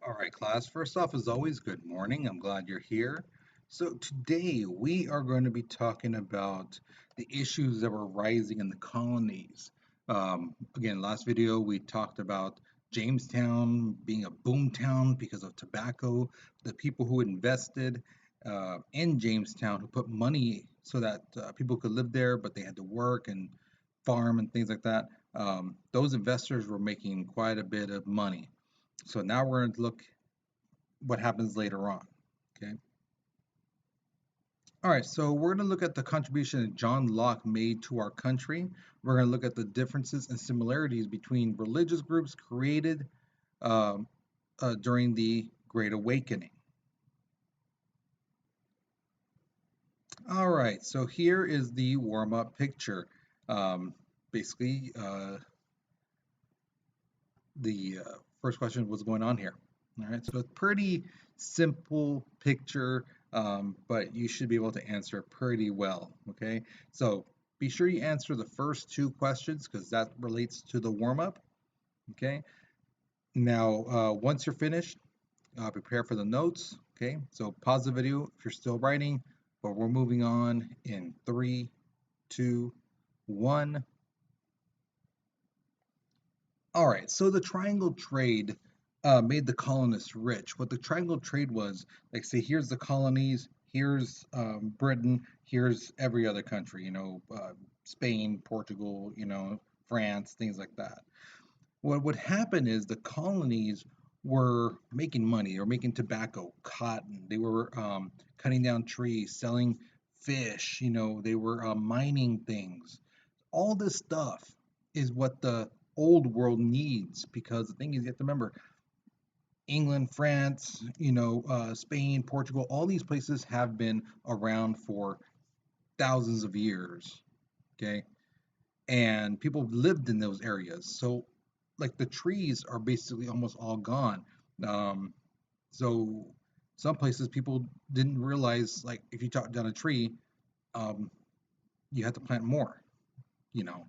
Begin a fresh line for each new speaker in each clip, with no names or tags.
All right, class. First off, as always, good morning. I'm glad you're here. So, today we are going to be talking about the issues that were rising in the colonies. Again, last video we talked about Jamestown being a boom town because of tobacco, the people who invested in Jamestown, who put money so that people could live there, but they had to work and farm and things like that. Those investors were making quite a bit of money. So now we're going to look what happens later on. Okay. All right. So we're going to look at the contribution that John Locke made to our country. We're going to look at the differences and similarities between religious groups created um, during the Great Awakening. All right. So here is the warm-up picture. Um, basically, the first question was going on here. All right, so it's pretty simple picture, but you should be able to answer it pretty well. Okay, so be sure you answer the first two questions because that relates to the warm up. Okay, now once you're finished, prepare for the notes. Okay, so pause the video if you're still writing, but we're moving on in three, two, one. All right, so the triangle trade made the colonists rich. What the triangle trade was, like, say, here's the colonies, here's Britain, here's every other country, Spain, Portugal, France, things like that. What would happen is the colonies were making money, or making tobacco, cotton. They were cutting down trees, selling fish, they were mining things. All this stuff is what the old world needs, because the thing is, you have to remember, England, France, Spain, Portugal, all these places have been around for thousands of years. Okay, and people lived in those areas, so like the trees are basically almost all gone. Um, so some places people didn't realize, like, if you chop down a tree, um, you have to plant more, you know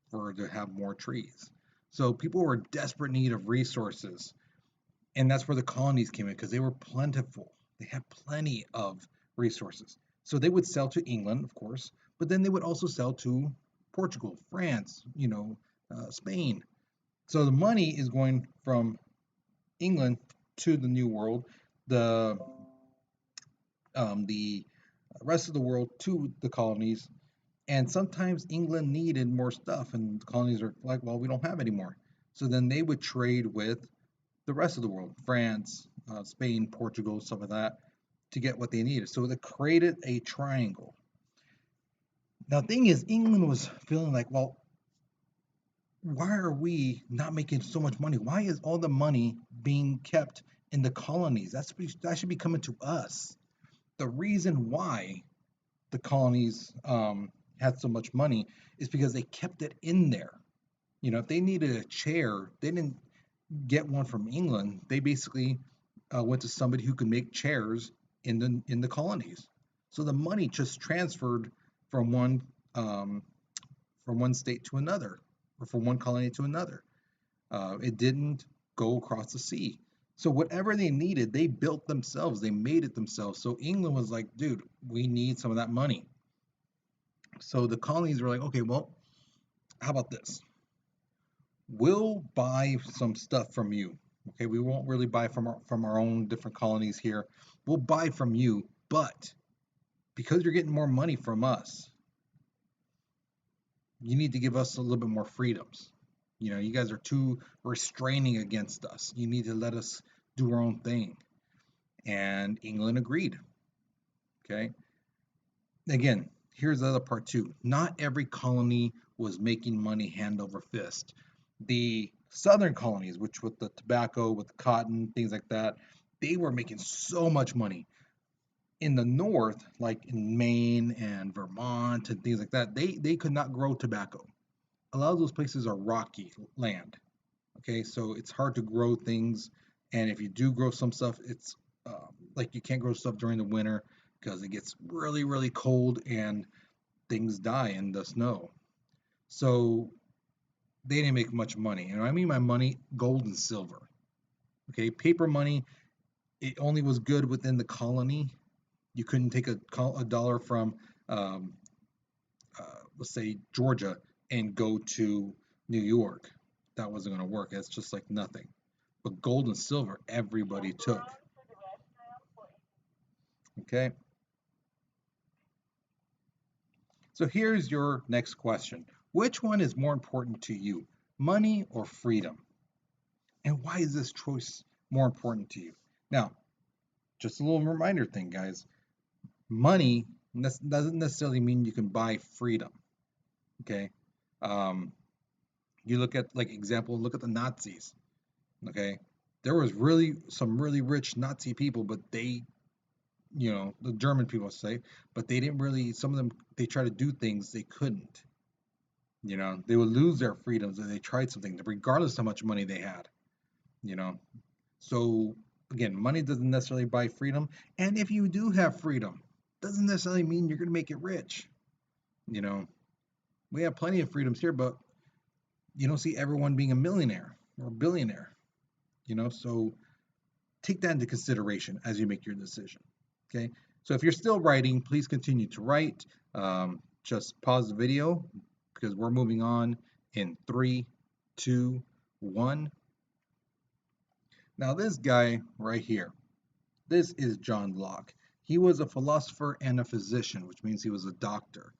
for to have more trees. So people were in desperate need of resources, and that's where the colonies came in, because they were plentiful. They had plenty of resources. So they would sell to England, of course, but then they would also sell to Portugal, France, Spain. So the money is going from England to the New World, the rest of the world to the colonies, and sometimes England needed more stuff, and the colonies are like, well, we don't have any more. So then they would trade with the rest of the world, France, Spain, Portugal, some of that, to get what they needed. So they created a triangle. Now, the thing is, England was feeling like, well, why are we not making so much money? Why is all the money being kept in the colonies? That should be coming to us. The reason why the colonies had so much money is because they kept it in there. If they needed a chair, they didn't get one from England. They basically went to somebody who could make chairs in the colonies. So the money just transferred from um, one state to another, or from one colony to another. It didn't go across the sea. So whatever they needed, they built themselves. They made it themselves. So England was like, dude, we need some of that money. So the colonies were like, okay, well, how about this? We'll buy some stuff from you. Okay, we won't really buy from our own different colonies here. We'll buy from you, but because you're getting more money from us, you need to give us a little bit more freedoms. You guys are too restraining against us. You need to let us do our own thing. And England agreed. Okay. Again, here's the other part too. Not every colony was making money hand over fist. The southern colonies, which with the tobacco, with the cotton, things like that, they were making so much money. In the north, like in Maine and Vermont and things like that, they could not grow tobacco. A lot of those places are rocky land. Okay, so it's hard to grow things, and if you do grow some stuff, it's like you can't grow stuff during the winter because it gets really, really cold and things die in the snow. So they didn't make much money. And I mean my money, gold and silver. Okay, paper money, it only was good within the colony. You couldn't take a dollar from, um, let's say, Georgia and go to New York. That wasn't going to work. It's just like nothing. But gold and silver, everybody took. Okay, so here's your next question. Which one is more important to you, money or freedom? And why is this choice more important to you? Now, just a little reminder thing, guys. Money doesn't necessarily mean you can buy freedom. Okay. Um, you look at, like, example, look at the Nazis. Okay. There was really some really rich Nazi people, but they, the German people say, but they didn't really, some of them, they try to do things they couldn't. They would lose their freedoms if they tried something, regardless how much money they had. You know, so again, money doesn't necessarily buy freedom, and if you do have freedom, doesn't necessarily mean you're going to make it rich. You know, we have plenty of freedoms here, but you don't see everyone being a millionaire or a billionaire. So take that into consideration as you make your decision. Okay, so if you're still writing, please continue to write. Just pause the video because we're moving on in 3, 2, 1. Now, this guy right here, this is John Locke. He was a philosopher and a physician, which means he was a doctor.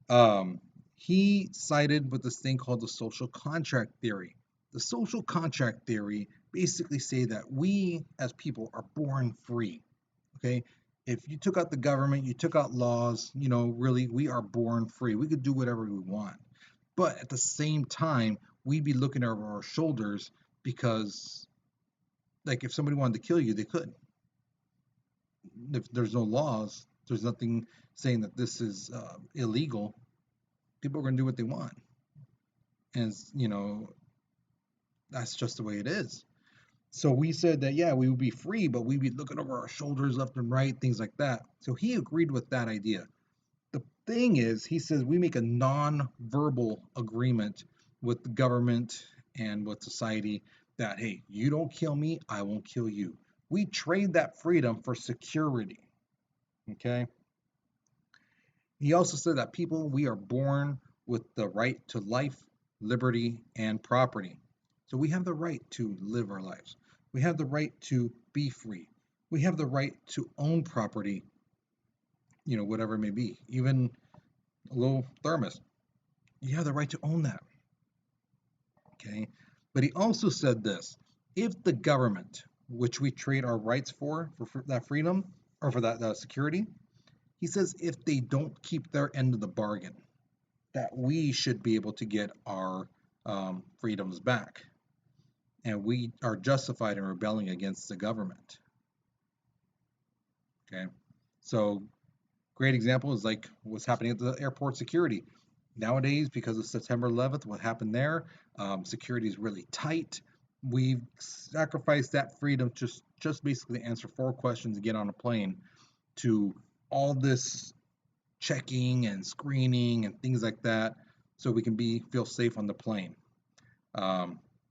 Um, he sided with this thing called the social contract theory. The social contract theory basically say that we as people are born free. Okay, if you took out the government, you took out laws, really we are born free. We could do whatever we want. But at the same time, we'd be looking over our shoulders because, like, if somebody wanted to kill you, they could. If there's no laws, there's nothing saying that this is illegal. People are going to do what they want, and that's just the way it is. So we said that, yeah, we would be free, but we'd be looking over our shoulders left and right, things like that. So he agreed with that idea. The thing is, he says we make a non-verbal agreement with the government and with society that, hey, you don't kill me, I won't kill you. We trade that freedom for security. Okay. He also said that people, we are born with the right to life, liberty, and property. So we have the right to live our lives. We have the right to be free. We have the right to own property, whatever it may be. Even a little thermos. You have the right to own that. Okay. But he also said this: if the government, which we trade our rights for that freedom or for that security, he says if they don't keep their end of the bargain, that we should be able to get our freedoms back. And we are justified in rebelling against the government. Okay. So, great example is like what's happening at the airport security. Nowadays, because of September 11th, what happened there, security is really tight. We've sacrificed that freedom just basically answer 4 questions and get on a plane to all this checking and screening and things like that, so we can feel safe on the plane.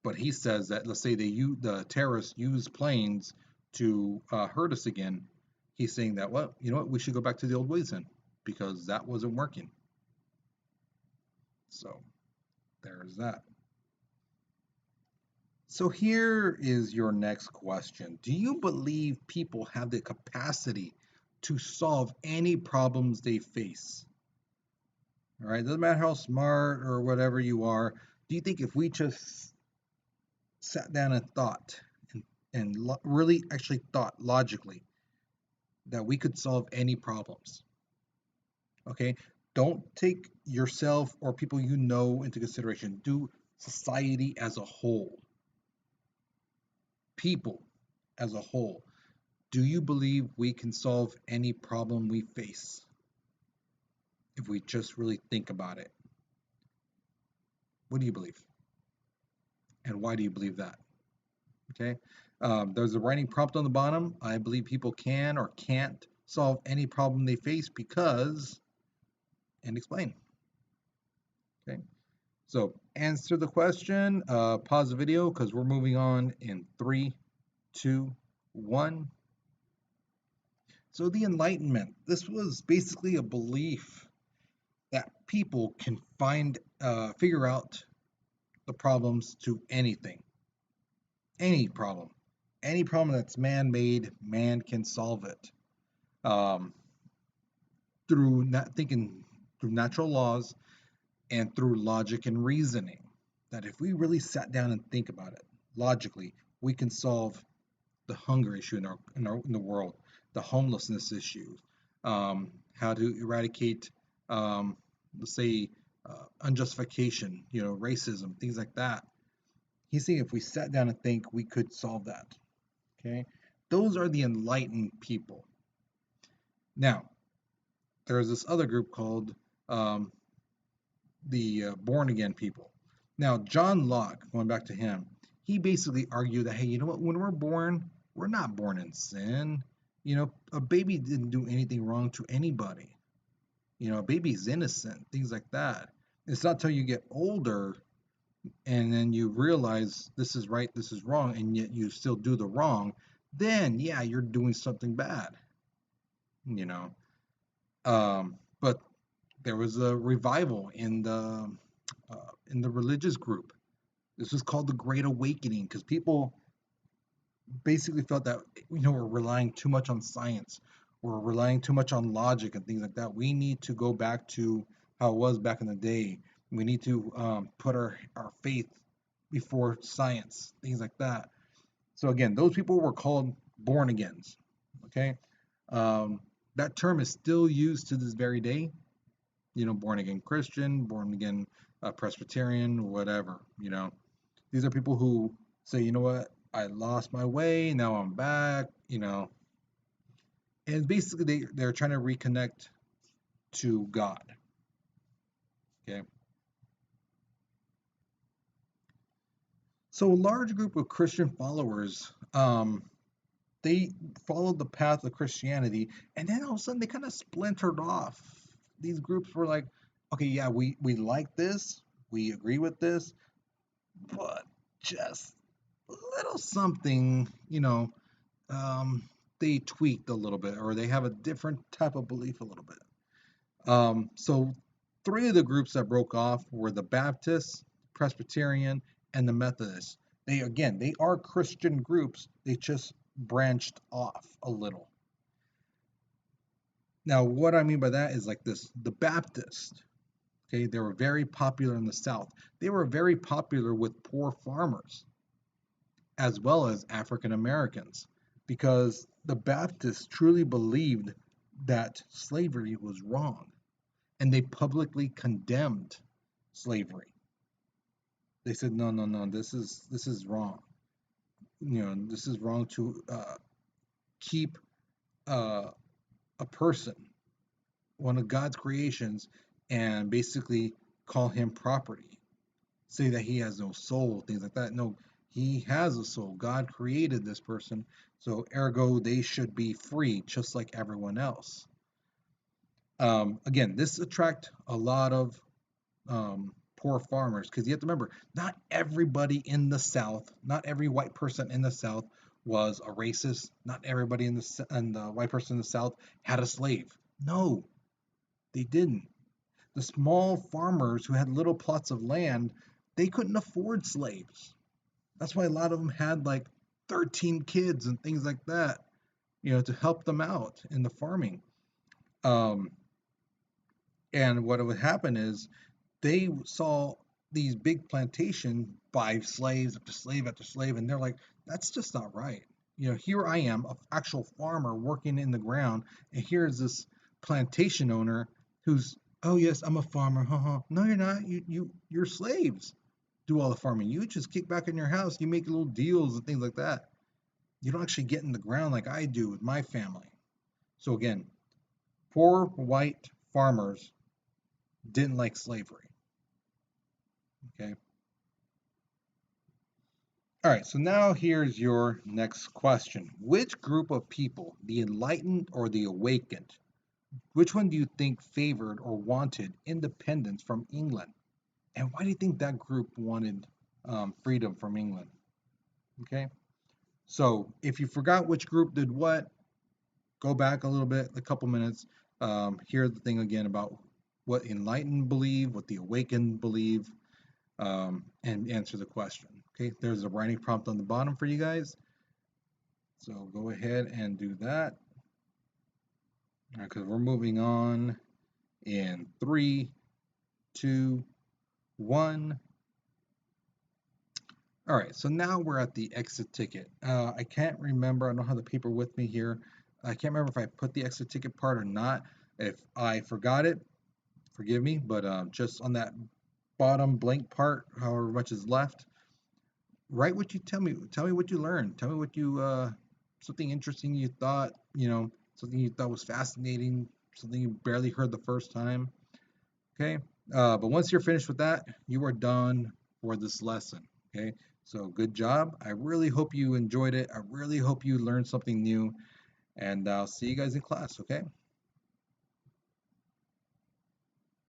But he says that, let's say the terrorists use planes to hurt us again. He's saying that, well, you know what, we should go back to the old ways then, because that wasn't working. So there's that. So here is your next question. Do you believe people have the capacity to solve any problems they face? All right, doesn't matter how smart or whatever you are. Do you think if we just sat down and thought and really actually thought logically that we could solve any problems? Okay, don't take yourself or people into consideration. Do society as a whole, people as a whole. Do you believe we can solve any problem we face if we just really think about it? What do you believe? And why do you believe that? Okay. There's a writing prompt on the bottom. I believe people can or can't solve any problem they face because, and explain. Okay. So answer the question, pause the video because we're moving on in 3, two, one. So the Enlightenment, this was basically a belief that people can figure out the problems to anything, any any problem that's man-made, man can solve it um, through not thinking through natural laws and through logic and reasoning. That if we really sat down and think about it logically, we can solve the hunger issue in the world, the homelessness issue, how to eradicate, let's say, unjustification, racism, things like that. He's saying if we sat down and think, we could solve that. Okay, those are the enlightened people. Now, there's this other group called um, the born again people. Now, John Locke, going back to him, he basically argued that, hey, you know what? When we're born, we're not born in sin. A baby didn't do anything wrong to anybody. A baby's innocent, things like that. It's not till you get older and then you realize this is right, this is wrong, and yet you still do the wrong, then yeah, you're doing something bad, you know. But there was a revival in the religious group. This was called the Great Awakening because people basically felt that we're relying too much on science, we're relying too much on logic and things like that. We need to go back to how it was back in the day. We need to put our faith before science, things like that. So again, those people were called born agains. Okay, um, that term is still used to this very day. Born again Christian, born again Presbyterian, whatever. These are people who say, you know what, I lost my way, now I'm back. And basically they're trying to reconnect to God. Okay, so a large group of Christian followers, they followed the path of Christianity, and then all of a sudden they kind of splintered off. These groups were like, okay, yeah, we like this, we agree with this, but just a little something, they tweaked a little bit, or they have a different type of belief a little bit. So three of the groups that broke off were the Baptists, Presbyterian, and the Methodists. They are Christian groups. They just branched off a little. Now, what I mean by that is like this: the Baptists, okay, they were very popular in the South. They were very popular with poor farmers as well as African Americans because the Baptists truly believed that slavery was wrong and they publicly condemned slavery. They said, no, no, no, this is wrong. This is wrong to keep uh, a person, one of God's creations, and basically call him property. Say that he has no soul, things like that. No, he has a soul. God created this person, so ergo they should be free, just like everyone else. Again, this attract a lot of poor farmers because you have to remember, not everybody in the South, not every white person in the South was a racist. Not everybody in the white person in the South had a slave. No, they didn't. The small farmers who had little plots of land, they couldn't afford slaves. That's why a lot of them had like 13 kids and things like that, to help them out in the farming. Um, and what would happen is they saw these big plantations by slaves after slave after slave, and they're like, that's just not right. Here I am, an actual farmer working in the ground, and here's this plantation owner who's, oh yes, I'm a farmer. No, you're not. You're slaves. Do all the farming. You just kick back in your house. You make little deals and things like that. You don't actually get in the ground like I do with my family. So again, poor white farmers didn't like slavery. Okay. All right, so now here's your next question. Which group of people, the enlightened or the awakened, which one do you think favored or wanted independence from England? And why do you think that group wanted freedom from England? Okay, So if you forgot which group did what, go back a little bit, a couple minutes. Hear the thing again about what enlightened believe, what the awakened believe, and answer the question. Okay, there's a writing prompt on the bottom for you guys. So go ahead and do that. Because we're moving on in 3, 2, 1. All right, so now we're at the exit ticket. I can't remember, I don't have the paper with me here. I can't remember if I put the exit ticket part or not. If I forgot it, forgive me, but just on that bottom blank part, however much is left, write what you tell me. Tell me what you learned. Tell me what you, something interesting you thought, something you thought was fascinating, something you barely heard the first time. Okay. But once you're finished with that, you are done for this lesson. Okay. So good job. I really hope you enjoyed it. I really hope you learned something new. And I'll see you guys in class. Okay.